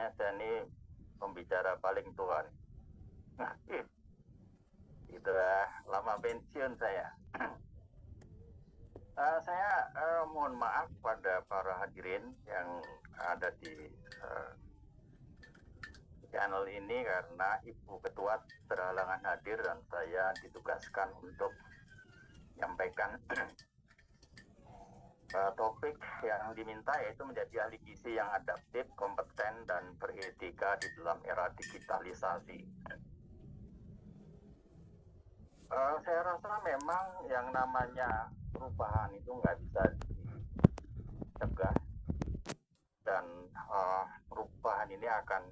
Nampaknya saya ini pembicara paling tua nih. Nah, sudah lama pensiun saya. Saya mohon maaf pada para hadirin yang ada di channel ini karena Ibu Ketua berhalangan hadir dan saya ditugaskan untuk menyampaikan topik yang diminta, yaitu menjadi ahli gizi yang adaptif, kompeten, dan beretika di dalam era digitalisasi. Saya rasa memang yang namanya perubahan itu nggak bisa dicegah, dan perubahan ini akan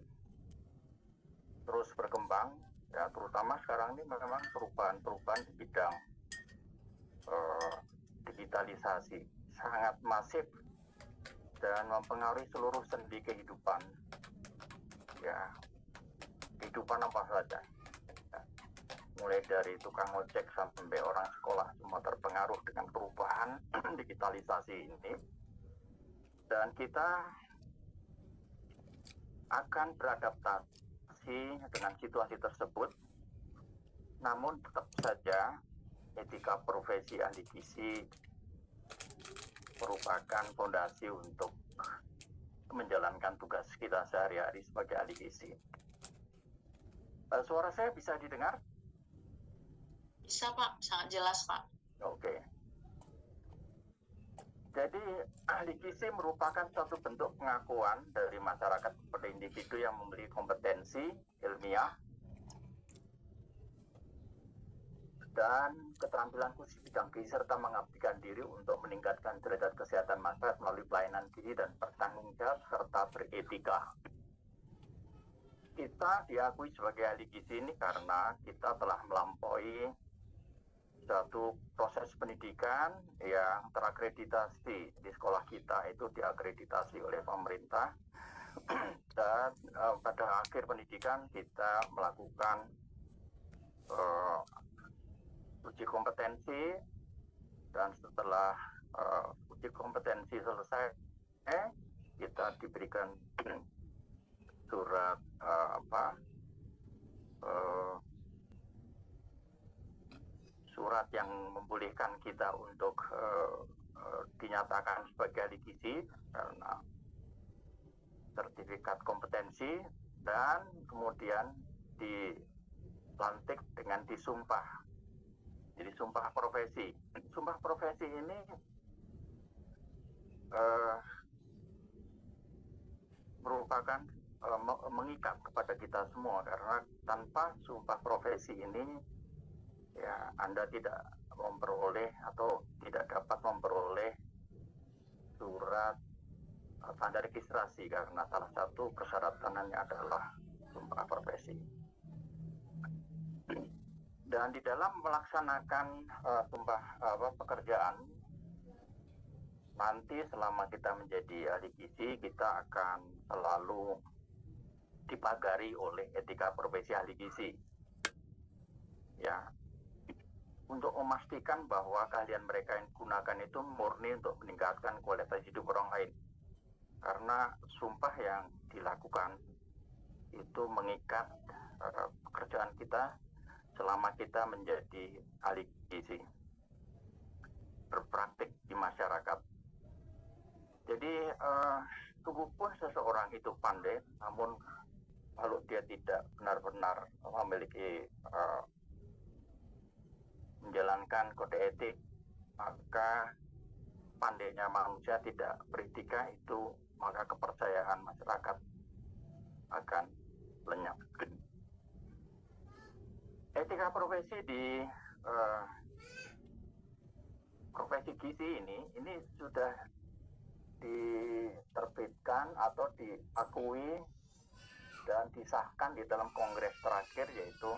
terus berkembang, ya, terutama sekarang ini memang perubahan di bidang digitalisasi sangat masif dan mempengaruhi seluruh sendi kehidupan, ya, kehidupan apa saja. Mulai dari tukang ojek sampai orang sekolah, semua terpengaruh dengan perubahan digitalisasi ini. Dan kita akan beradaptasi dengan situasi tersebut. Namun tetap saja etika profesi ahli gizi merupakan fondasi untuk menjalankan tugas kita sehari-hari sebagai ahli gizi. Suara saya bisa didengar? Bisa, Pak. Sangat jelas, Pak. Oke. Jadi ahli gizi merupakan suatu bentuk pengakuan dari masyarakat kepada individu yang memiliki kompetensi ilmiah dan keterampilan khusus bidang gizi serta mengabdikan diri untuk meningkatkan derajat kesehatan masyarakat melalui pelayanan gizi dan bertanggung jawab serta beretika. Kita diakui sebagai ahli gizi ini karena kita telah melampaui satu proses pendidikan yang terakreditasi. Di sekolah kita itu diakreditasi oleh pemerintah dan pada akhir pendidikan kita melakukan uji kompetensi, dan setelah uji kompetensi selesai kita diberikan surat surat yang membolehkan kita untuk dinyatakan sebagai ahli gizi karena sertifikat kompetensi, dan kemudian dilantik dengan disumpah. Jadi sumpah profesi. Sumpah profesi ini merupakan mengikat kepada kita semua, karena tanpa sumpah profesi ini, ya, Anda tidak memperoleh atau tidak dapat memperoleh surat tanda registrasi, karena salah satu persyaratannya adalah sumpah profesi. Dan di dalam melaksanakan sumpah pekerjaan nanti, selama kita menjadi ahli gizi, kita akan selalu dipagari oleh etika profesi ahli gizi, ya, untuk memastikan bahwa keahlian mereka yang gunakan itu murni untuk meningkatkan kualitas hidup orang lain. Karena sumpah yang dilakukan itu mengikat pekerjaan kita selama kita menjadi ahli gizi, berpraktik di masyarakat. Jadi sungguhpun seseorang itu pandai, namun kalau dia tidak benar-benar memiliki menjalankan kode etik, maka pandainya manusia tidak beretika itu, maka kepercayaan masyarakat akan lenyap. Etika profesi di profesi gizi ini sudah diterbitkan atau diakui dan disahkan di dalam kongres terakhir, yaitu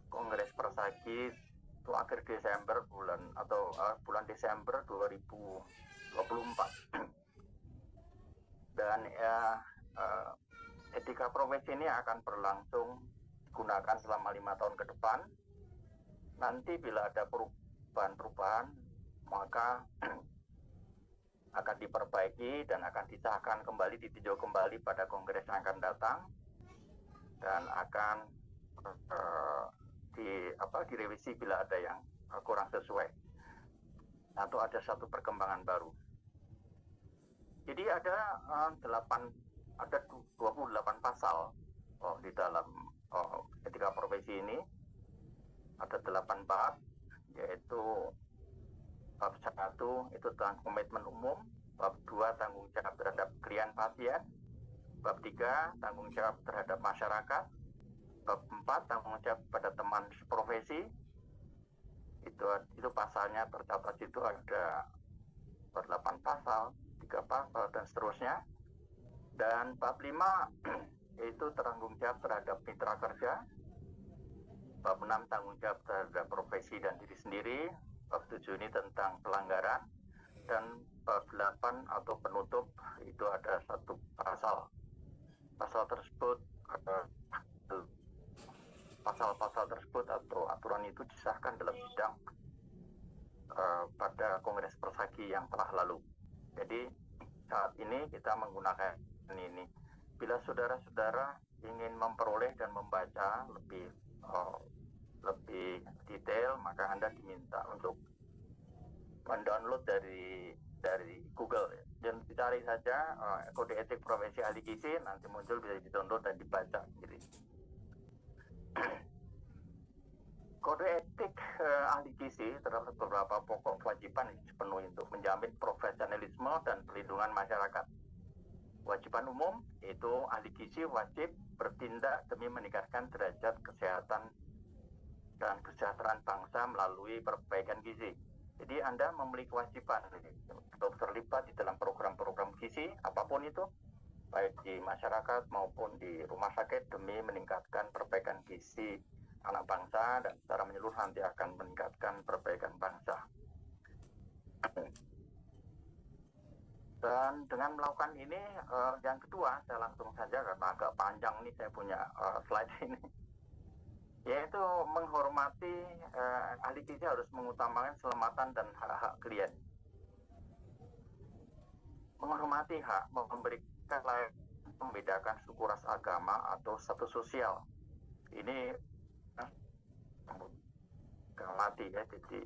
Kongres Persagis itu akhir Desember bulan Desember 2024. Dan etika profesi ini akan berlangsung digunakan selama 5 tahun ke depan. Nanti bila ada perubahan-perubahan, maka akan diperbaiki dan akan disahkan kembali, ditinjau kembali pada kongres yang akan datang, dan akan direvisi bila ada yang kurang sesuai atau ada satu perkembangan baru. Jadi ada 28 pasal di dalam etika profesi ini. Ada 8 bab, yaitu bab 1 itu tentang komitmen umum, bab 2 tanggung jawab terhadap klien pasien, bab 3 tanggung jawab terhadap masyarakat, bab 4 tanggung jawab pada teman profesi. Itu pasalnya tercatat itu ada 8 pasal, 3 pasal dan seterusnya. Dan bab 5 itu tanggung jawab terhadap mitra kerja, bab 6 tanggung jawab terhadap profesi dan diri sendiri, bab 7 ini tentang pelanggaran, dan bab 8 atau penutup itu ada satu pasal. Pasal tersebut pasal-pasal tersebut atau aturan itu disahkan dalam sidang pada Kongres Persagi yang telah lalu. Jadi saat ini kita menggunakan ini. Bila saudara-saudara ingin memperoleh dan membaca lebih detail, maka Anda diminta untuk mendownload dari Google. Dan dicari saja kode etik profesi ahli gizi, nanti muncul, bisa di-download dan dibaca. Jadi kode etik ahli gizi terdapat beberapa pokok kewajiban yang dipenuhi untuk menjamin profesionalisme dan perlindungan masyarakat. Kewajiban umum itu ahli gizi wajib bertindak demi meningkatkan derajat kesehatan dan kesejahteraan bangsa melalui perbaikan gizi. Jadi Anda memiliki kewajiban untuk terlibat di dalam program-program gizi apapun itu, baik di masyarakat maupun di rumah sakit, demi meningkatkan perbaikan gizi anak bangsa, dan secara menyeluruh nanti akan meningkatkan perbaikan bangsa. Dan dengan melakukan ini, yang kedua, saya langsung saja karena agak panjang nih saya punya slide ini, yaitu menghormati ahli gizi harus mengutamakan keselamatan dan hak-hak klien. Menghormati hak, memberikan layak, membedakan suku, ras, agama atau status sosial. Ini mati ya. Jadi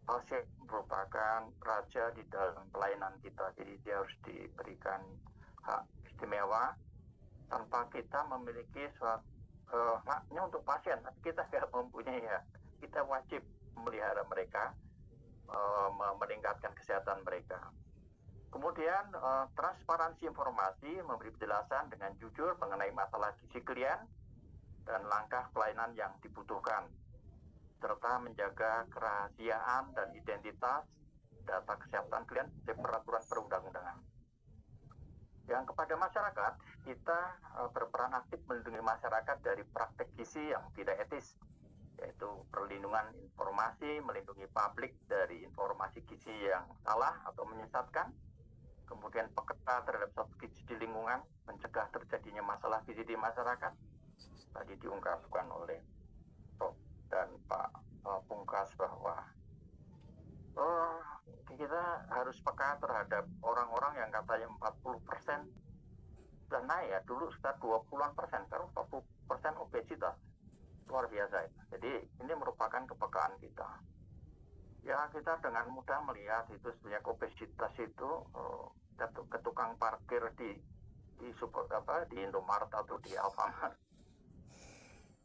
pasien merupakan raja di dalam pelayanan kita, jadi dia harus diberikan hak istimewa tanpa kita memiliki suatu haknya untuk pasien, tapi kita tidak mempunyai hak. Kita wajib memelihara mereka, meningkatkan kesehatan mereka. Kemudian transparansi informasi, memberi penjelasan dengan jujur mengenai masalah gizi klien dan langkah pelayanan yang dibutuhkan, serta menjaga kerahasiaan dan identitas data kesehatan klien sesuai peraturan perundang-undangan. Yang kepada masyarakat, kita berperan aktif melindungi masyarakat dari praktek gizi yang tidak etis, yaitu perlindungan informasi, melindungi publik dari informasi gizi yang salah atau menyesatkan, kemudian peka terhadap status gizi di lingkungan, mencegah terjadinya masalah gizi di masyarakat. Tadi diungkapkan oleh Prof dan Pak Pungkas bahwa kita harus peka terhadap orang-orang yang katanya 40% sudah naik ya, dulu sekitar 20-an persen, sekarang 40% obesitas, luar biasa ya. Jadi ini merupakan kepekaan kita. Ya, kita dengan mudah melihat itu sebenarnya obesitas itu ke tukang parkir di Indomaret atau di Alfamart.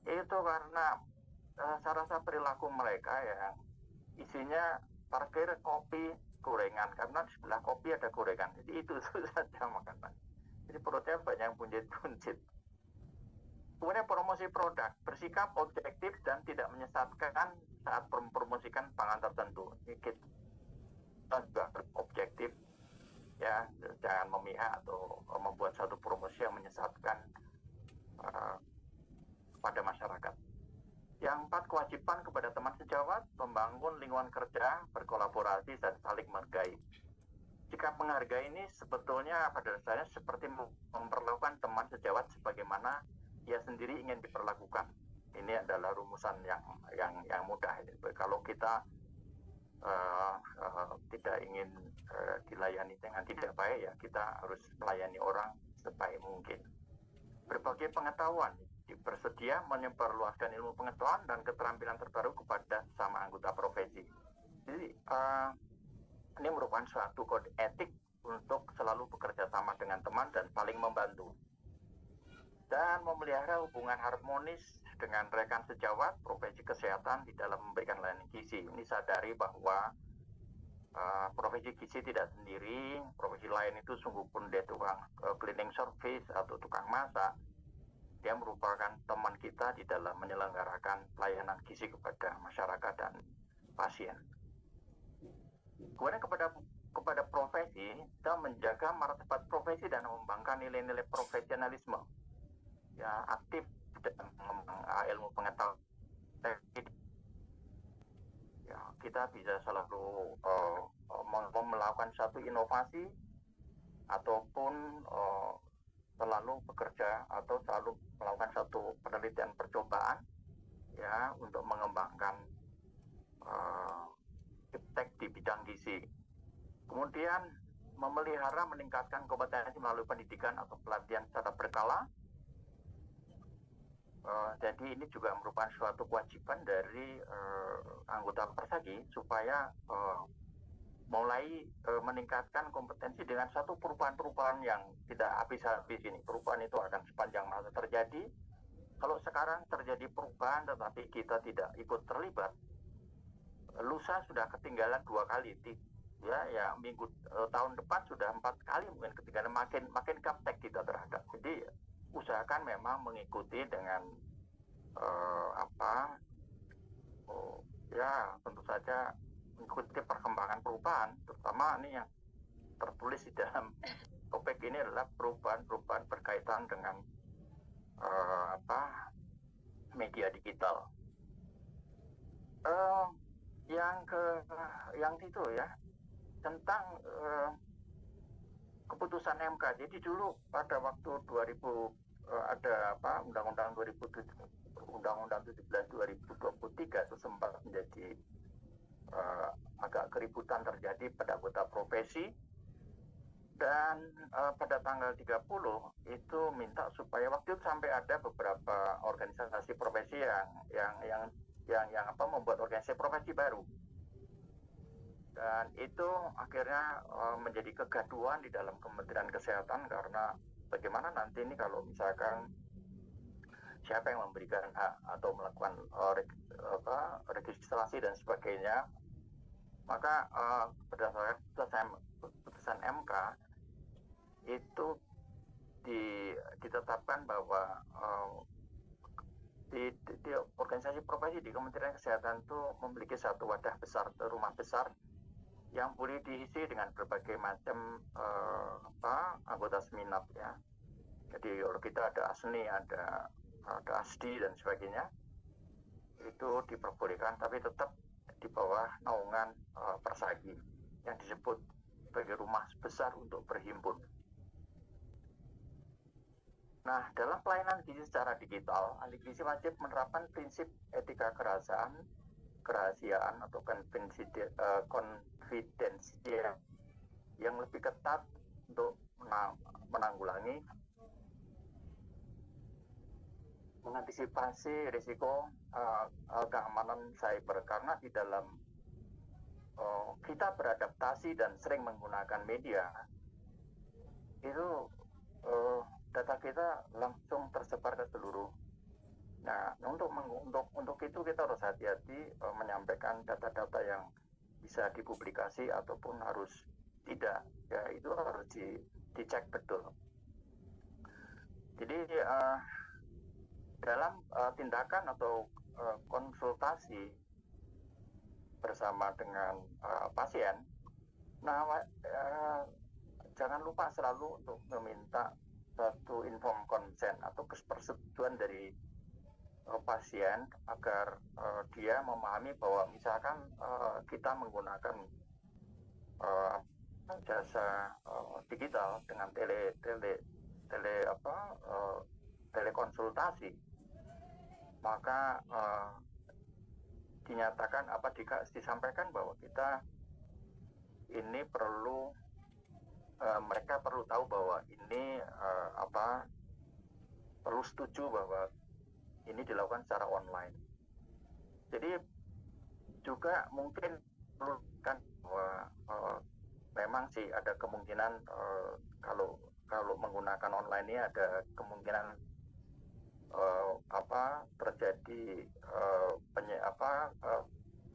Itu karena saya rasa perilaku mereka yang isinya parkir kopi gorengan, karena di sebelah kopi ada gorengan, jadi itu saja makanan. Jadi perutnya banyak yang buncit-buncit. Kemudian promosi produk, bersikap objektif dan tidak menyesatkan saat mempromosikan pangan tertentu. Kita juga objektif ya, jangan memihak atau membuat satu promosi yang menyesatkan pada masyarakat. Yang 4, kewajiban kepada teman sejawat, membangun lingkungan kerja, berkolaborasi dan saling menghargai. Sikap menghargai ini sebetulnya pada dasarnya seperti memperlakukan teman sejawat sebagaimana ia sendiri ingin diperlakukan. Ini adalah rumusan yang mudah. Kalau kita tidak ingin dilayani dengan tidak baik, ya kita harus melayani orang sebaik mungkin. Berbagai pengetahuan bersedia menyebarluaskan ilmu pengetahuan dan keterampilan terbaru kepada sesama anggota profesi. Jadi ini merupakan suatu kode etik untuk selalu bekerja sama dengan teman dan saling membantu, dan memelihara hubungan harmonis dengan rekan sejawat profesi kesehatan di dalam memberikan layanan gizi. Ini sadari bahwa profesi gizi tidak sendiri. Profesi lain itu sungguh pun dia tukang cleaning service atau tukang masak, dia merupakan teman kita di dalam menyelenggarakan layanan gizi kepada masyarakat dan pasien. Kemudian kepada profesi, kita menjaga martabat profesi dan mengembangkan nilai-nilai profesionalisme, ya, aktif dalam mengembangkan ilmu pengetahuan. Ya, kita bisa selalu melakukan satu inovasi ataupun selalu bekerja atau selalu melakukan satu penelitian percobaan, ya, untuk mengembangkan iptek di bidang gizi. Kemudian memelihara meningkatkan kompetensi melalui pendidikan atau pelatihan secara berkala. Jadi ini juga merupakan suatu kewajiban dari anggota Persagi supaya mulai meningkatkan kompetensi dengan satu perubahan-perubahan yang tidak habis-habis ini. Perubahan itu akan sepanjang masa terjadi. Kalau sekarang terjadi perubahan tetapi kita tidak ikut terlibat, lusa sudah ketinggalan 2 kali, ya tahun depan sudah 4 kali mungkin ketinggalan, makin gaptek kita terhadap. Jadi usahakan memang mengikuti dengan tentu saja mengikuti perkembangan perubahan, terutama ini yang tertulis di dalam topik ini adalah perubahan berkaitan dengan media digital. Yang itu ya, tentang keputusan MK. Jadi dulu pada waktu 2000 ada Undang-Undang 17/2023 itu sempat menjadi agak keributan terjadi pada anggota profesi, dan pada tanggal 30 itu minta supaya waktu itu sampai ada beberapa organisasi profesi yang membuat organisasi profesi baru, dan itu akhirnya menjadi kegaduhan di dalam Kementerian Kesehatan, karena bagaimana nanti ini kalau misalkan siapa yang memberikan hak atau melakukan registrasi dan sebagainya, maka berdasarkan putusan MK itu ditetapkan bahwa di organisasi profesi di Kementerian Kesehatan itu memiliki satu wadah besar, rumah besar yang boleh diisi dengan berbagai macam anggota seminat, ya. Jadi kalau kita ada ASNI, ada ASDI dan sebagainya, itu diperbolehkan, tapi tetap di bawah naungan Persagi yang disebut sebagai rumah besar untuk berhimpun. Nah, dalam pelayanan gizi secara digital, ahli gizi wajib menerapkan prinsip etika kerahasiaan atau konfidensial yang lebih ketat untuk menanggulangi, mengantisipasi risiko keamanan cyber, karena di dalam kita beradaptasi dan sering menggunakan media, itu data kita langsung tersebar ke seluruh. Nah, untuk itu kita harus hati-hati menyampaikan data-data yang bisa dipublikasi ataupun harus tidak, ya itu harus dicek betul. Jadi dalam tindakan atau konsultasi bersama dengan pasien, jangan lupa selalu untuk meminta satu informed consent atau persetujuan dari pasien agar dia memahami bahwa misalkan kita menggunakan jasa digital dengan telekonsultasi, maka dinyatakan disampaikan bahwa kita ini perlu mereka perlu tahu bahwa ini perlu setuju bahwa ini dilakukan secara online. Jadi juga mungkin perlu kan bahwa memang sih ada kemungkinan kalau menggunakan online ini ada kemungkinan terjadi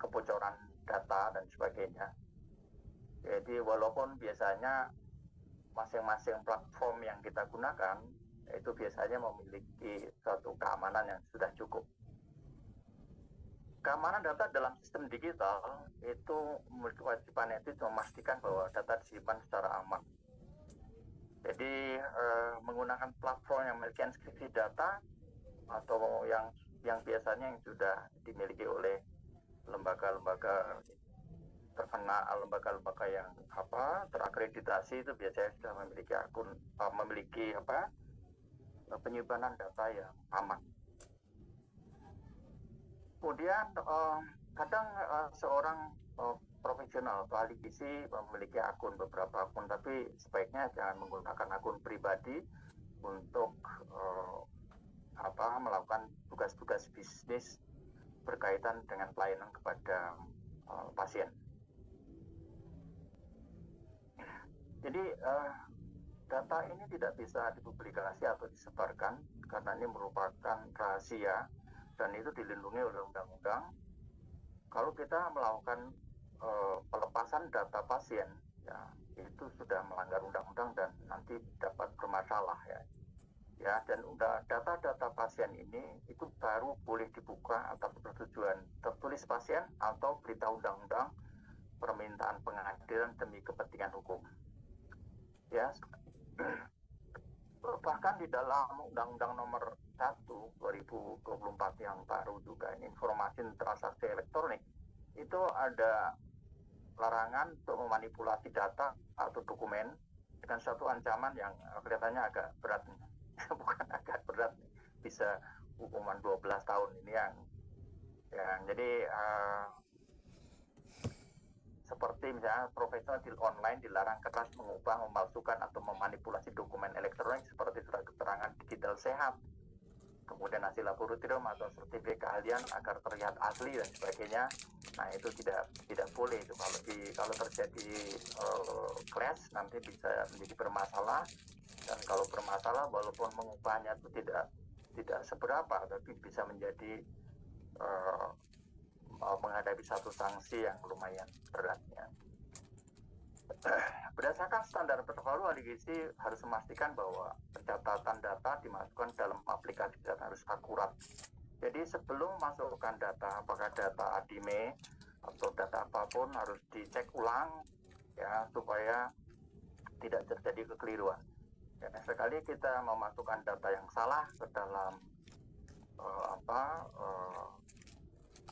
kebocoran data dan sebagainya. Jadi walaupun biasanya masing-masing platform yang kita gunakan itu biasanya memiliki suatu keamanan yang sudah cukup. Keamanan data dalam sistem digital itu kewajibannya itu memastikan bahwa data disimpan secara aman. Jadi menggunakan platform yang memiliki inskripsi data atau yang biasanya yang sudah dimiliki oleh lembaga-lembaga terkenal, lembaga-lembaga yang terakreditasi itu biasanya sudah memiliki penyimpanan data yang aman. Kemudian kadang seorang profesional atau ahli gizi memiliki beberapa akun, tapi sebaiknya jangan menggunakan akun pribadi untuk melakukan tugas-tugas bisnis berkaitan dengan pelayanan kepada pasien. Jadi data ini tidak bisa dipublikasi atau disebarkan karena ini merupakan rahasia dan itu dilindungi oleh undang-undang. Kalau kita melakukan pelepasan data pasien, ya itu sudah melanggar undang-undang dan nanti dapat bermasalah ya. Dan data-data pasien ini itu baru boleh dibuka atas persetujuan tertulis pasien atau berita undang-undang permintaan pengadilan demi kepentingan hukum. Ya, bahkan di dalam Undang-Undang Nomor 1 2024 yang baru juga ini informasi transaksi elektronik itu ada larangan untuk memanipulasi data atau dokumen dengan satu ancaman yang kelihatannya agak berat. Bukan agak berat, bisa hukuman 12 tahun ini yang jadi seperti misalnya profesional di online dilarang keras mengubah, memalsukan atau memanipulasi dokumen elektronik seperti surat keterangan digital sehat, kemudian hasil laboratorium atau sertifikat keahlian agar terlihat asli dan sebagainya. Nah itu tidak boleh itu kalau terjadi clash nanti bisa menjadi bermasalah. Dan kalau bermasalah walaupun mengubahnya itu tidak seberapa, tapi bisa menjadi menghadapi satu sanksi yang lumayan beratnya. Berdasarkan standar terbaru, ahli gizi harus memastikan bahwa pencatatan data dimasukkan dalam aplikasi data harus akurat. Jadi sebelum masukkan data, apakah data ADME atau data apapun harus dicek ulang ya supaya tidak terjadi kekeliruan. Sekali kita memasukkan data yang salah ke dalam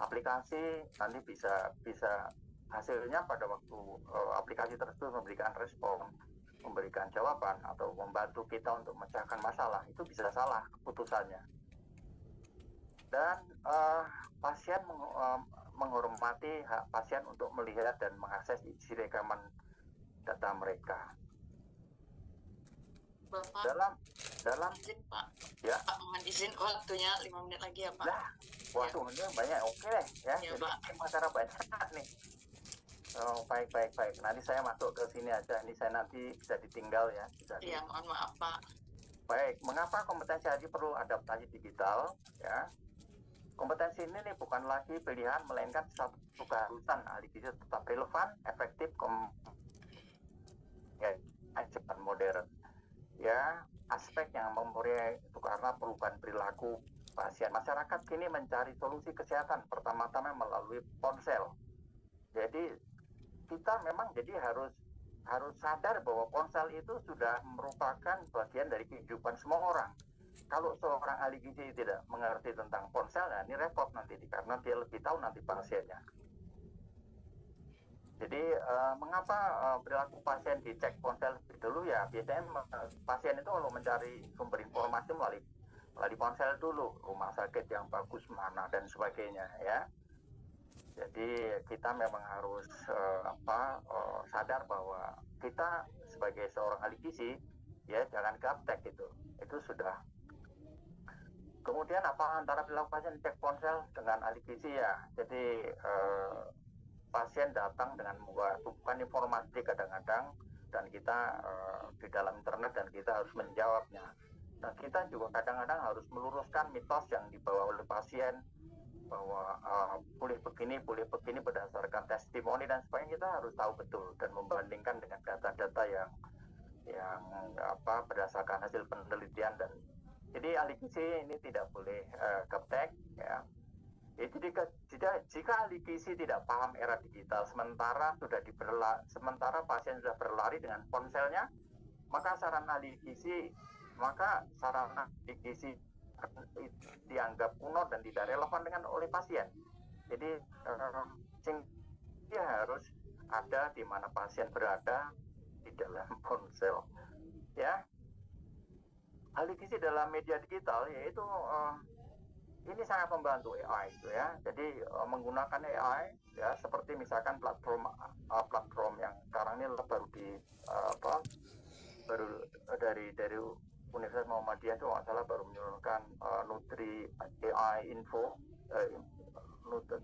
aplikasi, nanti bisa hasilnya pada waktu aplikasi tersebut memberikan respon, memberikan jawaban atau membantu kita untuk memecahkan masalah, itu bisa salah keputusannya. Dan pasien menghormati hak pasien untuk melihat dan mengakses isi rekaman data mereka. Bapak, dalam izin Pak. Ya. Pak, mohon izin waktunya 5 menit lagi ya Pak. Waktunya banyak, oke deh ya. Ya, jadi Pak. acara banyak nih. Baik. Nanti saya masuk ke sini aja. Ini saya nanti bisa ditinggal ya. Iya, mohon maaf Pak. Baik, mengapa kompetensi haji perlu adaptasi digital? Ya, kompetensi ini bukan lagi pilihan, melainkan satu keharusan ahli gizi tetap relevan, efektif, cepat modern. Ya, aspek yang mempunyai itu karena perubahan perilaku pasien. Masyarakat kini mencari solusi kesehatan pertama-tama melalui ponsel. Jadi kita memang harus sadar bahwa ponsel itu sudah merupakan bagian dari kehidupan semua orang. Kalau seorang ahli gizi tidak mengerti tentang ponsel, nah ini repot nanti karena dia lebih tahu nanti pasiennya. Jadi mengapa perilaku pasien dicek ponsel lebih dulu ya? Biasanya pasien itu kalau mencari sumber informasi melalui ponsel dulu, rumah sakit yang bagus mana dan sebagainya ya. Jadi kita memang harus sadar bahwa kita sebagai seorang ahli gizi ya jangan gaptek gitu. Itu sudah. Kemudian apa antara perilaku pasien cek ponsel dengan ahli gizi ya. Jadi pasien datang dengan membuat tumpukan informasi kadang-kadang dan kita di dalam internet dan kita harus menjawabnya. Nah kita juga kadang-kadang harus meluruskan mitos yang dibawa oleh pasien bahwa boleh begini berdasarkan testimoni dan sebagainya. Kita harus tahu betul dan membandingkan dengan data-data yang berdasarkan hasil penelitian. Dan jadi ahli gizi ini tidak boleh gaptek ya. Jadi jika ahli gizi tidak paham era digital sementara pasien sudah berlari dengan ponselnya, maka saran ahli gizi dianggap kuno dan tidak relevan oleh pasien. Jadi dia harus ada di mana pasien berada di dalam ponsel. Ya, ahli gizi dalam media digital yaitu ini sangat membantu AI itu ya. Jadi menggunakan AI ya seperti misalkan platform yang sekarang ini baru dari Universitas Muhammadiyah itu nggak salah baru menurunkan Nutri AI Info,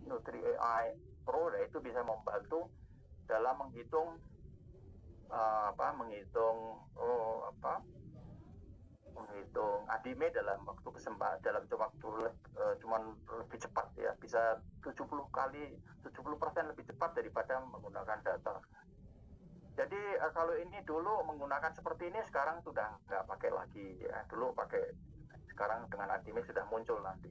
Nutri AI Pro, dan itu bisa membantu dalam menghitung ADME dalam waktu cuman lebih cepat ya, bisa 70% lebih cepat daripada menggunakan data. Jadi kalau ini dulu menggunakan seperti ini, sekarang sudah nggak pakai lagi ya. Dulu pakai, sekarang dengan ADME sudah muncul nanti.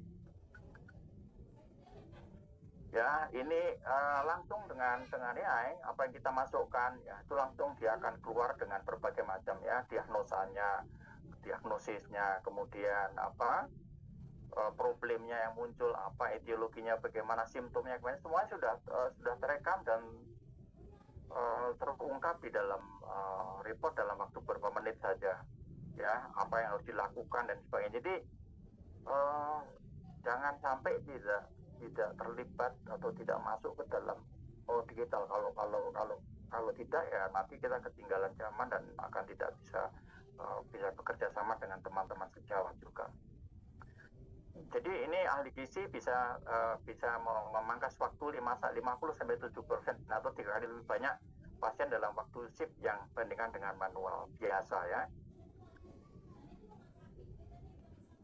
Ya, ini langsung dengan AI, apa yang kita masukkan ya, itu langsung dia akan keluar dengan berbagai macam ya diagnosisnya, kemudian problemnya yang muncul, etiologinya bagaimana, simptomnya bagaimana, semuanya sudah terekam dan terungkap di dalam report dalam waktu beberapa menit saja ya, apa yang harus dilakukan dan sebagainya. Jadi jangan sampai tidak terlibat atau tidak masuk ke dalam digital. Kalau tidak ya nanti kita ketinggalan zaman dan akan tidak bisa bekerja sama dengan teman-teman sejawat juga. Jadi ini ahli gizi bisa memangkas waktu 50-70% atau 3 kali lebih banyak pasien dalam waktu shift yang bandingkan dengan manual biasa ya.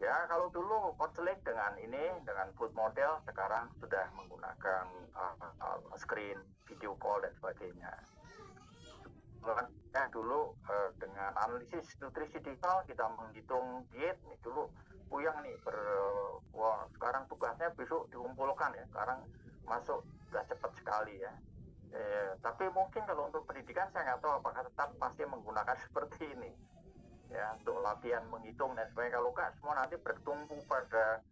Ya, kalau dulu konseling dengan food model, sekarang sudah menggunakan screen, video call dan sebagainya. Ya, dulu dengan analisis nutrisi digital kita menghitung diet nih, dulu puyang nih sekarang tugasnya besok dikumpulkan ya, sekarang masuk sudah cepat sekali ya. Tapi mungkin kalau untuk pendidikan saya nggak tahu apakah tetap pasti menggunakan seperti ini ya, untuk latihan menghitung dan sebagainya. Kalau nggak semua nanti bertumpu pada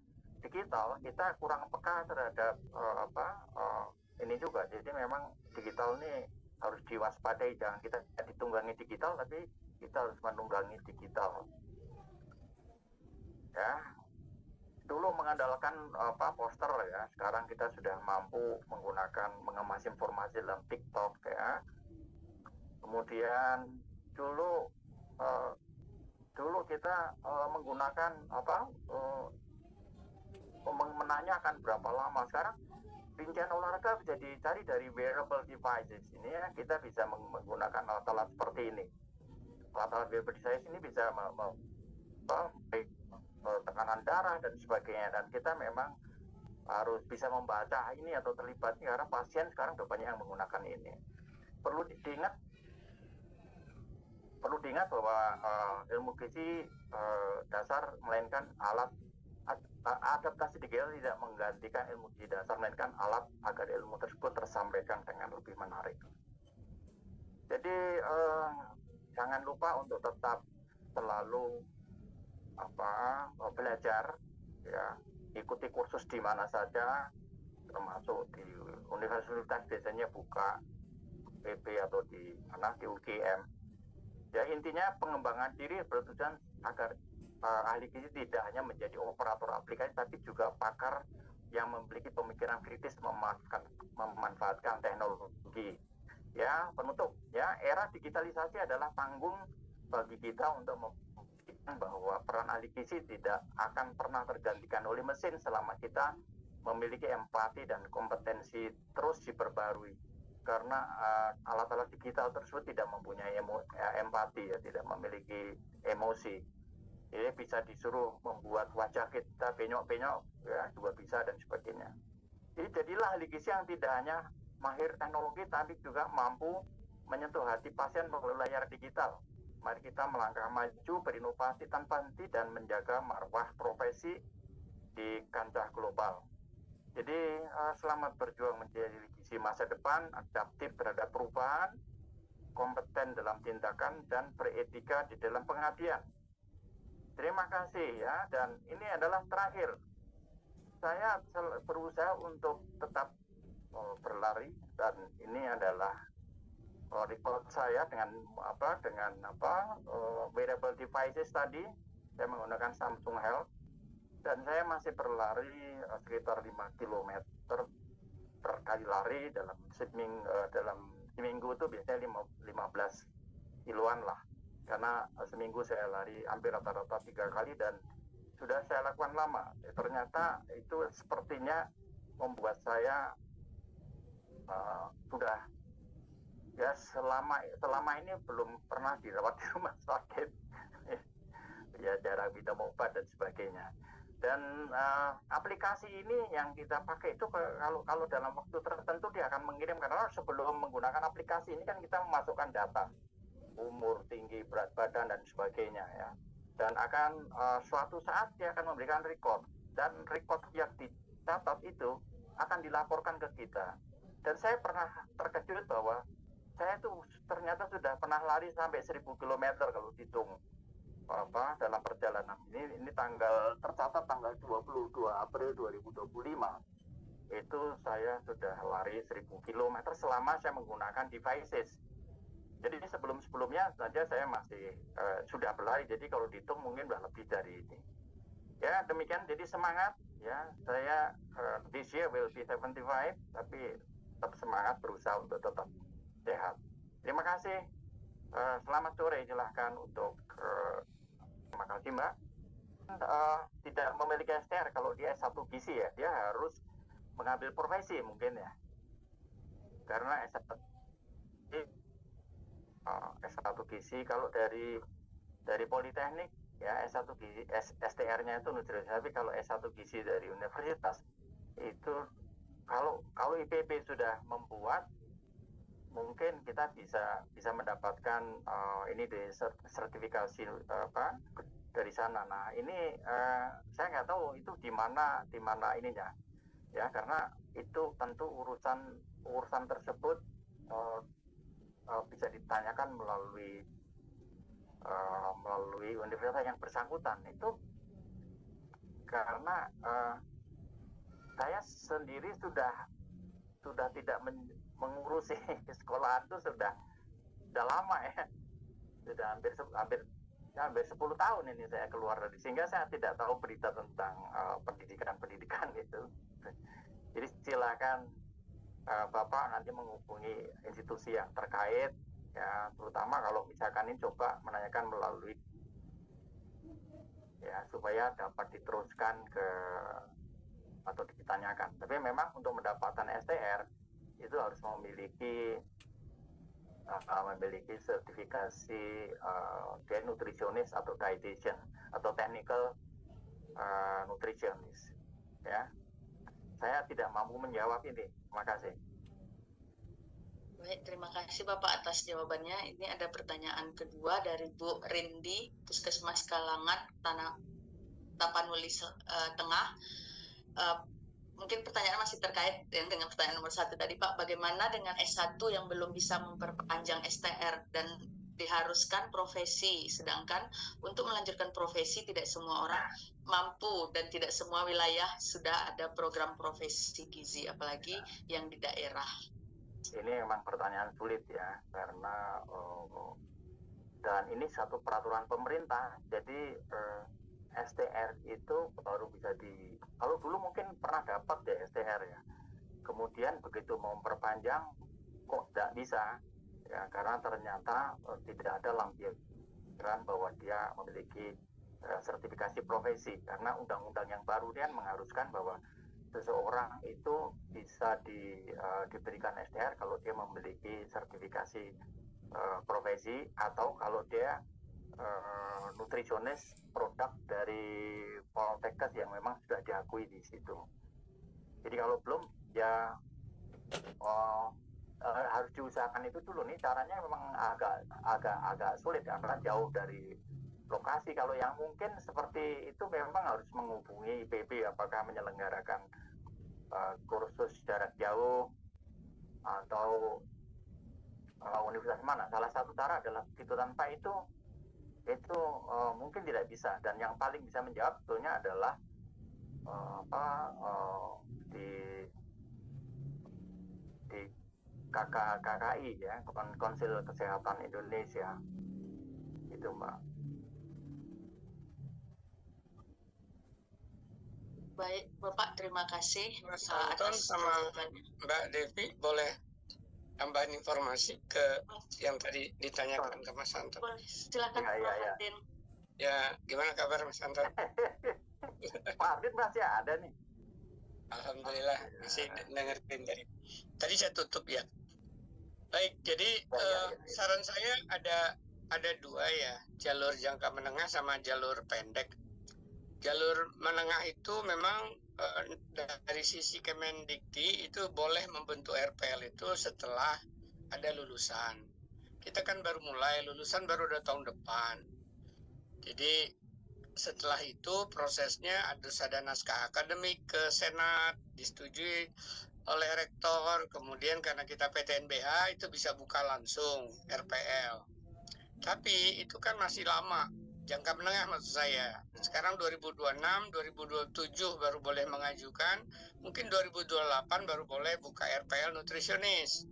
digital, kita kurang peka terhadap ini juga. Jadi memang digital ini harus diwaspadai, jangan kita ditunggangi digital, tapi kita harus menunggangi digital ya. Dulu mengandalkan poster ya, sekarang kita sudah mampu mengemas informasi dalam TikTok ya. Kemudian dulu kita menggunakan menanyakan berapa lama. Sekarang rincian olahraga bisa dicari dari wearable devices ini ya, kita bisa menggunakan alat-alat seperti ini. Alat-alat wearable device ini bisa tekanan darah dan sebagainya, dan kita memang harus bisa membaca ini atau terlibat karena pasien sekarang sudah banyak yang menggunakan ini. Perlu diingat bahwa ilmu gizi dasar melainkan alat. Adaptasi digital tidak menggantikan ilmu gizi dasar, melainkan alat agar ilmu tersebut tersampaikan dengan lebih menarik. Jadi jangan lupa untuk tetap selalu belajar ya, ikuti kursus di mana saja, termasuk di universitas biasanya buka PP atau di UGM ya. Intinya pengembangan diri bertujuan agar ahli gizi tidak hanya menjadi operator aplikasi, tapi juga pakar yang memiliki pemikiran kritis memanfaatkan teknologi. Ya, penutup ya, era digitalisasi adalah panggung bagi kita untuk membuktikan bahwa peran ahli gizi tidak akan pernah tergantikan oleh mesin selama kita memiliki empati dan kompetensi terus diperbarui. Karena alat-alat digital tersebut tidak mempunyai empati, ya, tidak memiliki emosi. Jadi bisa disuruh membuat wajah kita penyok-penyok, ya, juga bisa dan sebagainya. Jadi jadilah ahli gizi yang tidak hanya mahir teknologi tapi juga mampu menyentuh hati pasien melalui layar digital. Mari kita melangkah maju, berinovasi tanpa henti dan menjaga marwah profesi di kancah global. Jadi selamat berjuang menjadi ahli gizi masa depan, adaptif terhadap perubahan, kompeten dalam tindakan dan beretika di dalam pengabdian. Terima kasih ya, dan ini adalah terakhir. Saya berusaha untuk tetap berlari, dan ini adalah record saya dengan wearable devices tadi. Saya menggunakan Samsung Health dan saya masih berlari sekitar 5 km per kali lari dalam seminggu itu biasanya 15 kiloan lah, karena seminggu saya lari hampir rata-rata 3 kali dan sudah saya lakukan lama. Ternyata itu sepertinya membuat saya sudah ya selama ini belum pernah dirawat di rumah sakit, ya jarang minum obat dan sebagainya. Dan aplikasi ini yang kita pakai itu kalau dalam waktu tertentu dia akan mengirim, karena sebelum menggunakan aplikasi ini kan kita memasukkan data umur, tinggi, berat badan dan sebagainya ya. Dan akan suatu saat dia akan memberikan record, dan record yang dicatat itu akan dilaporkan ke kita. Dan saya pernah terkejut bahwa saya tuh ternyata sudah pernah lari sampai 1000 km kalau dihitung dalam perjalanan ini tercatat tanggal 22 April 2025 itu saya sudah lari 1000 km selama saya menggunakan devices. Jadi sebelumnya saja saya masih sudah berlari, jadi kalau dihitung mungkin sudah lebih dari ini. Ya demikian, jadi semangat ya, saya this year will be 75, tapi tetap semangat berusaha untuk tetap sehat. Terima kasih. Selamat sore, silahkan untuk terima kasih Mbak. Tidak memiliki STR kalau dia S1 gizi ya, dia harus mengambil profesi mungkin ya, karena S1 gizi kalau dari Politeknik ya S1 gizi STR-nya itu nutrisi. Tapi kalau S1 gizi dari universitas itu kalau IPB sudah membuat, mungkin kita bisa mendapatkan ini di sertifikasi dari sana. Nah ini saya nggak tahu itu di mana ininya ya, karena itu tentu urusan tersebut bisa ditanyakan melalui universitas yang bersangkutan. Itu karena saya sendiri sudah tidak mengurusi sekolahan itu sudah lama ya, sudah hampir 10 tahun ini saya keluar dari, sehingga saya tidak tahu berita tentang pendidikan gitu. Jadi silakan Bapak nanti menghubungi institusi yang terkait ya, terutama kalau misalkan ini coba menanyakan melalui ya, supaya dapat diteruskan atau ditanyakan. Tapi memang untuk mendapatkan STR itu harus memiliki sertifikasi dia nutritionist atau dietitian atau technical nutritionist ya. Saya tidak mampu menjawab ini. Terima kasih. Baik, terima kasih Bapak atas jawabannya. Ini ada pertanyaan kedua dari Bu Rindi, Puskesmas Kalangan, Tapanuli Tengah. Mungkin pertanyaan masih terkait dengan pertanyaan nomor 1 tadi Pak. Bagaimana dengan S1 yang belum bisa memperpanjang STR dan diharuskan profesi, sedangkan untuk melanjutkan profesi tidak semua orang mampu dan tidak semua wilayah sudah ada program profesi gizi, apalagi yang di daerah. Ini memang pertanyaan sulit ya, karena dan ini satu peraturan pemerintah. Jadi STR itu baru bisa kalau dulu mungkin pernah dapat SDR ya. Kemudian begitu mau memperpanjang kok tidak bisa ya, karena ternyata tidak ada lampiran bahwa dia memiliki sertifikasi profesi, karena undang-undang yang baru dia mengharuskan bahwa seseorang itu bisa diberikan SDR kalau dia memiliki sertifikasi profesi atau kalau dia nutrisionis produk dari Poltekkes yang memang sudah diakui di situ. Jadi kalau belum ya harus diusahakan itu dulu. Nih caranya memang agak sulit karena jauh dari lokasi. Kalau yang mungkin seperti itu memang harus menghubungi IPB apakah menyelenggarakan kursus jarak jauh atau universitas mana. Salah satu cara adalah itu. Tanpa itu mungkin tidak bisa. Dan yang paling bisa menjawab sebetulnya adalah di KKI ya, Konsil Kesehatan Indonesia itu, Mbak. Baik, Bapak, terima kasih. Mas Anton sama Mbak Devi boleh tambahan informasi ke yang tadi ditanyakan ke Mas Anton. Silakan, Pak Hardin. Ya, gimana kabar Mas Anton? Pak Hardin masih ada nih. Alhamdulillah masih dengerin dari. Tadi saya tutup ya. Baik, jadi saran saya ada dua ya, jalur jangka menengah sama jalur pendek. Jalur menengah itu memang dari sisi Kemendikti itu boleh membentuk RPL itu setelah ada lulusan. Kita kan baru mulai, lulusan baru ada tahun depan. Jadi setelah itu prosesnya harus ada naskah akademik ke Senat, disetujui oleh rektor, kemudian karena kita PTNBH itu bisa buka langsung RPL. Tapi itu kan masih lama. Jangka menengah maksud saya. Sekarang 2026, 2027 baru boleh mengajukan, mungkin 2028 baru boleh buka RPL nutrisionis.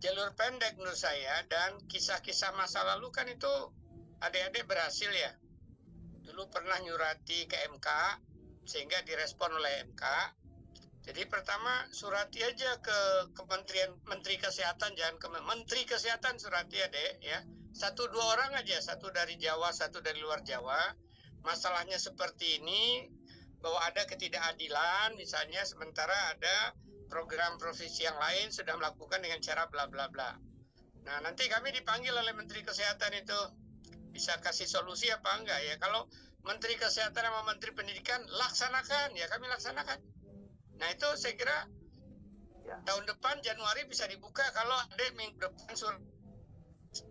Jalur pendek menurut saya, dan kisah-kisah masa lalu kan itu adik-adik berhasil ya. Dulu pernah nyurati ke MK, sehingga direspon oleh MK. Jadi pertama surati aja ke Kementerian Menteri Kesehatan, jangan ke Menteri Kesehatan surati adik ya. 1-2 orang aja, satu dari Jawa, satu dari luar Jawa. Masalahnya seperti ini, bahwa ada ketidakadilan, misalnya sementara ada program profesi yang lain sudah melakukan dengan cara bla bla bla. Nah, nanti kami dipanggil oleh Menteri Kesehatan itu, bisa kasih solusi apa enggak ya? Kalau Menteri Kesehatan sama Menteri Pendidikan laksanakan, ya kami laksanakan. Nah, itu saya kira tahun depan Januari bisa dibuka kalau ada minggu depan surat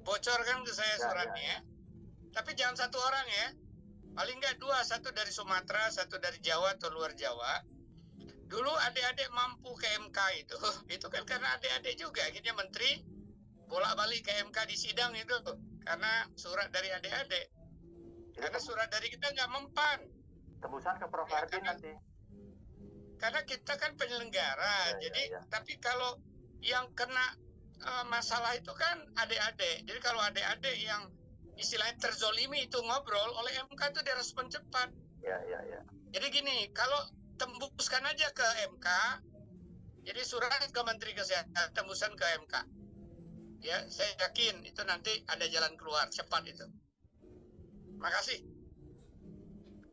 bocorkan ke saya suratnya. Tapi jangan 1 orang ya, paling enggak 2, satu dari Sumatera, satu dari Jawa atau luar Jawa. Dulu adik-adik mampu ke MK itu kan karena adik-adik juga, akhirnya menteri bolak-balik ke MK di sidang itu karena surat dari adik-adik. Karena surat dari kita nggak mempan. Tembusan ke Prof Hardin nanti. Karena kita kan penyelenggara, tapi kalau yang kena masalah itu kan adik-adik. Jadi kalau adik-adik yang istilahnya terzolimi itu ngobrol oleh MK itu direspon cepat. Ya. Jadi gini, kalau tembuskan aja ke MK, jadi surat ke Menteri Kesehatan, tembusan ke MK. Ya, saya yakin itu nanti ada jalan keluar cepat itu. Makasih.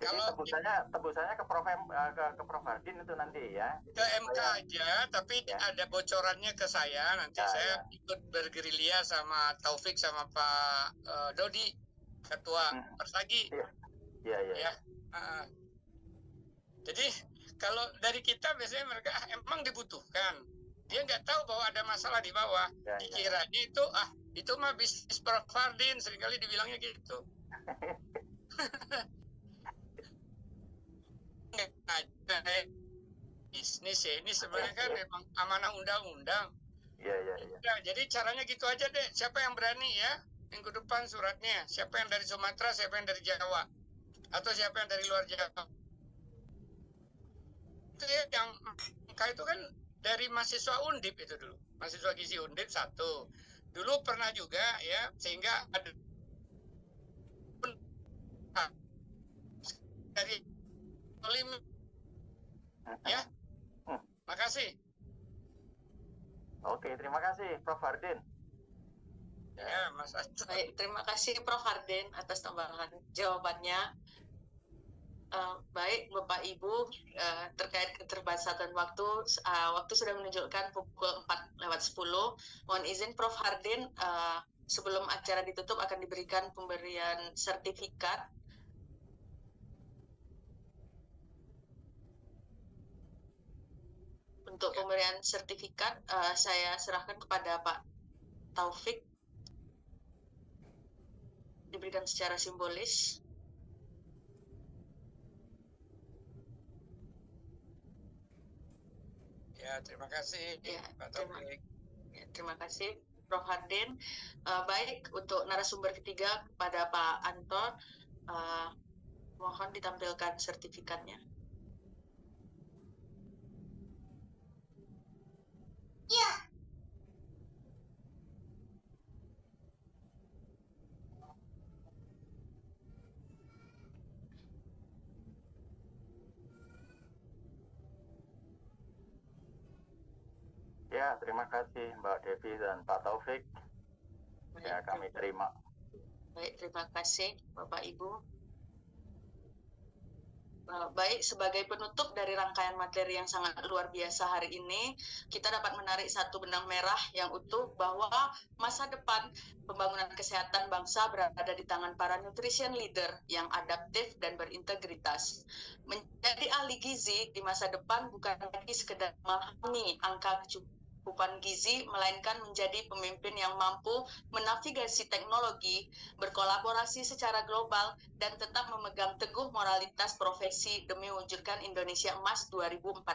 Jadi tembusannya ke Prof Hardin itu nanti ya. Ke MK aja, tapi ada bocorannya ke saya. Nanti saya ikut bergerilya sama Taufik sama Pak Dodi, Ketua Persagi. Iya. Jadi kalau dari kita biasanya mereka emang dibutuhkan. Dia nggak tahu bahwa ada masalah di bawah. Dikiranya itu mah bisnis Prof Hardin, seringkali dibilangnya gitu. Bisnis ya, ini sebenarnya kan memang amanah undang-undang. Iya. Nah, jadi caranya gitu aja deh. Siapa yang berani ya minggu depan suratnya? Siapa yang dari Sumatera, siapa yang dari Jawa, atau siapa yang dari luar Jawa? Itu ya, yang itu kan dari mahasiswa Undip itu dulu, mahasiswa gizi Undip 1. Dulu pernah juga ya, sehingga ada dari ya. Makasih. kasih. Oke, terima kasih Prof. Hardin. Ya, Mas Anton. Baik, terima kasih Prof. Hardin atas tambahan jawabannya. Baik, Bapak Ibu, terkait keterbatasan waktu, waktu sudah menunjukkan pukul 4:10. Mohon izin Prof. Hardin, sebelum acara ditutup akan diberikan pemberian sertifikat. Untuk pemberian sertifikat, saya serahkan kepada Pak Taufik. Diberikan secara simbolis. Ya, terima kasih Ya, Pak Taufik. Terima kasih Prof. Hardin. Baik, untuk narasumber ketiga kepada Pak Anton, mohon ditampilkan sertifikatnya. Ya. Ya, terima kasih Mbak Devi dan Pak Taufik. Ya, kami terima. Baik, terima kasih Bapak Ibu. Baik, sebagai penutup dari rangkaian materi yang sangat luar biasa hari ini, kita dapat menarik satu benang merah yang utuh bahwa masa depan pembangunan kesehatan bangsa berada di tangan para nutrition leader yang adaptif dan berintegritas. Menjadi ahli gizi di masa depan bukan lagi sekedar memahami angka kecukupan gizi, melainkan menjadi pemimpin yang mampu menavigasi teknologi, berkolaborasi secara global, dan tetap memegang teguh moralitas profesi demi mewujudkan Indonesia Emas 2045.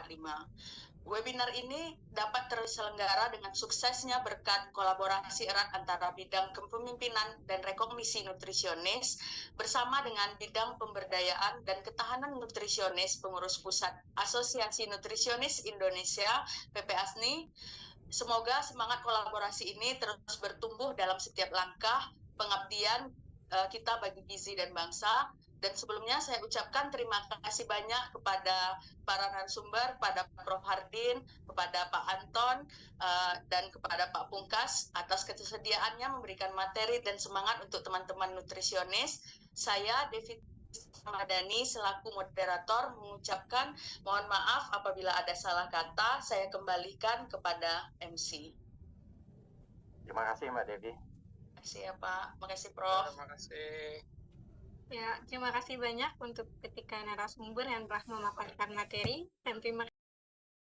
Webinar ini dapat terselenggara dengan suksesnya berkat kolaborasi erat antara bidang kepemimpinan dan rekognisi nutrisionis bersama dengan bidang pemberdayaan dan ketahanan nutrisionis pengurus pusat Asosiasi Nutrisionis Indonesia (PPASNI). Semoga semangat kolaborasi ini terus bertumbuh dalam setiap langkah pengabdian kita bagi gizi dan bangsa. Dan sebelumnya saya ucapkan terima kasih banyak kepada para narasumber, kepada Prof. Hardin, kepada Pak Anton, dan kepada Pak Pungkas atas ketersediaannya memberikan materi dan semangat untuk teman-teman nutrisionis. Saya Devi Ramadhani selaku moderator mengucapkan mohon maaf apabila ada salah kata. Saya kembalikan kepada MC. Terima kasih Mbak Devi. Terima kasih ya Pak. Terima kasih Prof. Terima kasih. Ya, terima kasih banyak untuk ketiga narasumber yang telah memaparkan materi dan terima